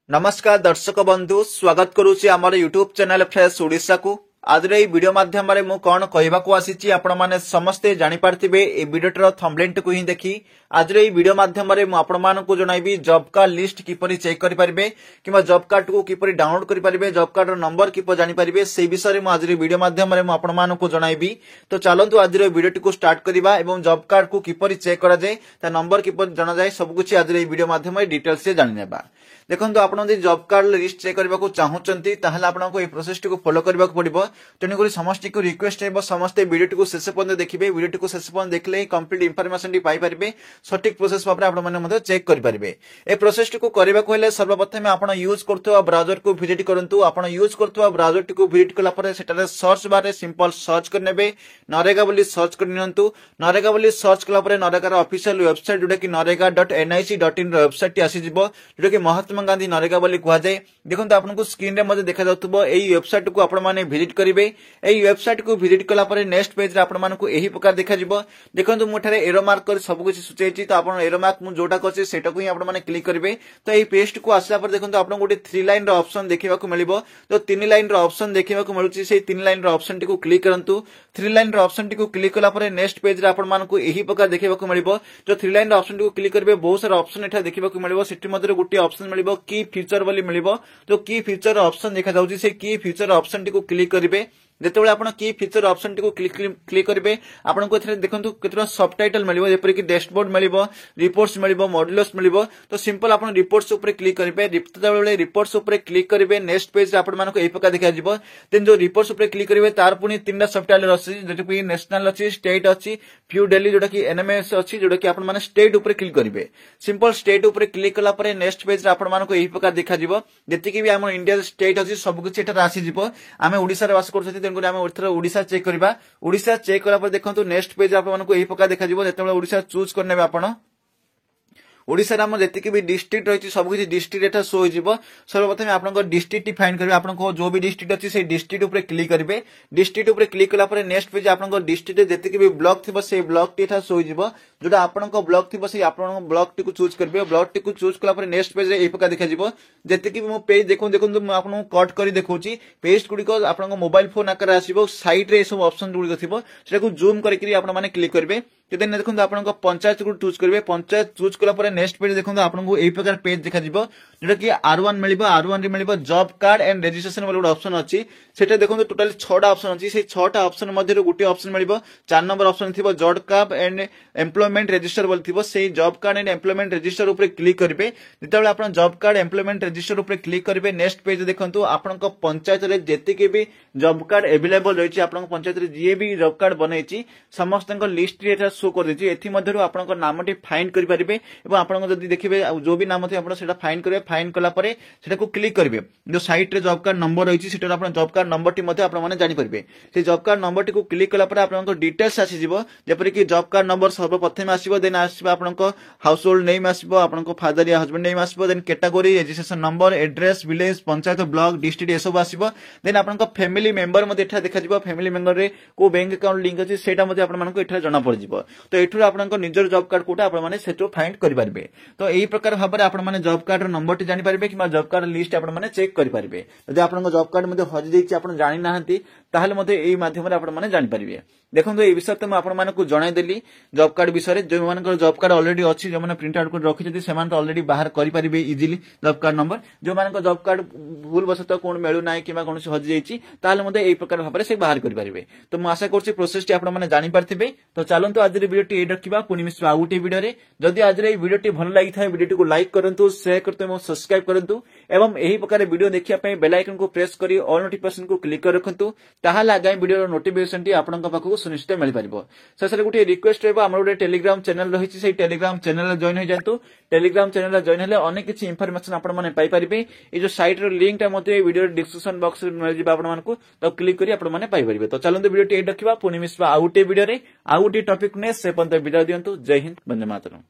नमस्कार दर्शक बंधु स्वागत करुच्ची आमर यूट्यूब चैनल फ्रेश ओडिशा को आज वीडियो माध्यम मु कौन कहवाक आसी आपण मैंने समस्ते जानीपारे ये वीडियोटर थंबनेल को ही देखी आज वीडियो माध्यम मुझे जनइबी जॉब कार्ड लिस्ट किपर चेक करेंगे कि जॉब कार्ड को किपर डाउनलोड करेंगे जॉब कार्ड नंबर किपर जानीपारे से विषय में आज वीडियो माध्यम आपको जनइबी। तो चलतु आज वीडियो को स्टार्ट करवा और जॉब कार्ड को किपर चेक कराए नंबर किपर जना जाए सबकुछ आज वीडियो माध्यम डिटेल्स से जानी देखो आप जॉब कार्ड लिस्ट चेक करने को चाहूँगी आपको ये प्रोसेस को फॉलो करने को पड़ो तेणुक समस्त को रिक्वेस्ट है समस्ते वीडियो को शेष पर्यटन देखिए वीडियो को शेष पर्यटन देखले कंप्लीट इनफॉरमेशन पाइपर सठिक प्रोसेस भाव आपने चेक करेंगे। ए प्रोसेस को करने को सर्वप्रथम आप यूज कर ब्राउजर को विजिट करूँ आप यूज कर ब्राउजर टी विजिट कलापर सर्च बार सिंपल सर्च करने नरेगा बोली सर्च कर नरेगा बोली सर्च कलापर नरेगार ऑफिशियल वेबसाइट जोटा कि narega.nic.in वेबसाइट आसीज जोटा कि महात्मा गांधी नरेगा बोली कहुए। देखो आपको स्क्रीन में देखा जाऊँ यही वेबसाइट को आपने विजिट करेंगे यही वेबसाइट को विजिट कलापर नेक्स्ट पेज आपको यही प्रकार देखा देखो मुझे एरो मार्क कर सबकुछ सूचाई तो आप एरो मार्क जोटा कर सेटा को ही आपने क्लिक करेंगे। तो यही पेज को आसला देखो आपको गोटे 3 लाइन ऑप्शन देखा मिल तो 3 लाइन ऑप्शन देखा मिलूँ से 3 लाइन ऑप्शन टी क्लिक करूँ 3 लाइन ऑप्शन टी क्लिक कलापर नेक्स्ट पेज आपको यही प्रकार देखा मिल जो 3 लाइन ऑप्शन टी क्लिक करेंगे बहुत सारा ऑप्शन एटा देखा मिल से गोटे ऑप्शन मिल की फीचर बोली मिल तो की फीचर ऑप्शन देखा जाऊँगी से की फीचर ऑप्शन टी क्लिक करेंगे जिते आप की फीचर ऑप्शन टी क्लिक करेंगे आपको देखो केतना सब टाइटल मिल जपरी कि डैशबोर्ड मिल रिपोर्ट्स मिल मॉड्यूल्स मिल तो सिंपल आप रिपोर्ट्स उपर क्लिक करेंगे रिपोर्ट्स उपर क्लिक करेंगे नेक्स्ट पेज आपको यही प्रकार देखा देन जो रिपोर्ट्स उपर क्लिक करेंगे तार पुणी 3टा सब टाइटल अच्छी जो नेशनल अच्छी स्टेट अच्छी फ्यू डेली जोटा कि एनएमएस अच्छी जोटा कि आप स्टेट उपर क्लिक करेंगे सिंपल स्टेट उपर क्लिक कलापर नेक्स्ट पेज आपको यही प्रकार देखा जी भी आम इंडिया स्टेट अच्छी सबकिछ आसीज आम ओडिशा बास कर ओडिशा चेक करवा ओडिशा चेक कला देखो नेक्स्ट पेज आपको यही प्रकार देखा जो ओडिशा चूज करने आपण ओडिशा आम जी भी डिस्ट्रिक्ट रही सबकि डिस्ट्रिक्ट एटा शो हो सर्वप्रथम आप डिस्ट्रिक्ट फाइंड करेंगे आपको जो भी डिस्ट्रिक्ट अच्छी से डिस्ट्रिक्ट उपर क्लिक करेंगे डिस्ट्रिक्ट उपर क्लिक कलापर नेक्स्ट पेज आपको डिस्ट्रिक्ट जी भी ब्लॉक थी से ब्लॉक टी शो हो जोटा आपको ब्लॉक थी से आप ब्लॉक टी चूज करेंगे ब्लॉक टी चूज कलापर नेक्स्ट पेज यही प्रकार देखा जी मो पेज देखो देखो आपको कट कर देखा पेज गुड़िक आप मोबाइल फोन आकार आसो साइड रे सब ऑप्शन गुड़िक थी जूम करके क्लिक करेंगे देन देखो आपको पंचायत को चूज करेंगे पंचायत चूज कलापर नेक्स्ट पेज देखो आपको यही प्रकार पेज देखा जोटा कि R1 mill R1 mill job card and registration वाले गोटे ऑप्शन अच्छी से देखो टोटाल 6टा ऑप्शन अच्छी से 6टा ऑप्शन मध्य गोटे ऑप्शन मिल 4 नंबर ऑप्शन थी job card and employment register बोली से job card and employment register उपर क्लिक करेंगे जिते आप जॉब कार्ड एम्प्लॉयमेंट रजिस्टर उपर क्लिक करेंगे नेक्स्ट पेज देखो आपको पंचायत में जी भी जॉब कार्ड एवेलेबल रही है पंचायत में जी भी जॉब कार्ड बनई समस्त लिस्ट शो कर आपन नाम टी फाइंड करेंगे और आपको देखिए जो भी नाम थी आप फाइंड करेंगे फाइंड कलापर से क्लिक करेंगे जो साइट रे जॉब कार्ड नंबर रही है जॉब कार्ड नंबर टी जानीपारे से जॉब कार्ड नंबर टी क्लिक कलापर आपको डिटेल्स आसीज जपरिक जॉब कार्ड नंबर सर्वप्रथम आसो देन आपको हाउस होल्ड नेम आसो आपको फादर या husband name also then category registration number address village panchayat block district ये सब आसो देन आपको फैमिली मेंबर देखा फैमिली मेंबर रे को बैंक अकाउंट लिंक अच्छी से आपको जना पड़ तो एठुर आपन निजर जॉब कार्ड कोटा आपने सेटो फाइंड करेंगे। तो यही प्रकार भाव में आपने जॉब कार्ड नंबर टी जानीपारे कि जॉब कार्ड लिस्ट आपने चेक करेंगे जब आप जॉब कार्ड हजि आप जानी ना यही माध्यम आपने जानीपारे। देखो ये विषय तो मुझे जनईदेली जॉब कार्ड विषय जो मान जॉब कार्ड अलरेडी अच्छी जो मैंने प्रिंट आउट कर रखी से अलरेडी बाहर करेंगे इजिली जॉब कार्ड नंबर जो मान जॉब कार्ड भूल बसत कौन मिलूना कि कौन हजि जाइए यही प्रकार भाव में बाहर करेंगे। तो मुझे आशा करुँच प्रोसेस टी आपने जानीपारे। तो चलते आज वीडियो ये रखा पुणी मिस आउ गोटे वीडियो जदि आज वीडियो भल लगी था वीडियो को लाइक करूँ शेयर करते सब्सक्राइब करूँ एवं यही प्रकार वीडियो देखने बेल आइकन को प्रेस कर ऑल नोटिफिकेशन को क्लिक कर रखु आगामी वीडियो नोटिफिकेशन टी आपन पाखक सुनिश्चित मिल पार। शेष गोटे रिक्वेस्ट रहा गोटे टेलीग्राम चैनल रही है टेलीग्राम चैनल जॉइन हो जातु टेलीग्राम चैनल जॉइन हेल्ले अनेक किसी इनफॉरमेशन आपरे ये जो site link video description box मिल आपको तो क्लिक कर पाइपर। तो चलते वीडियो ये रखा पुणी मिस आउ गोटे वीडियो आउ गोटे टॉपिक ने से पर्यंत विदा दिंतु। जय हिंद, वंदे मातरम।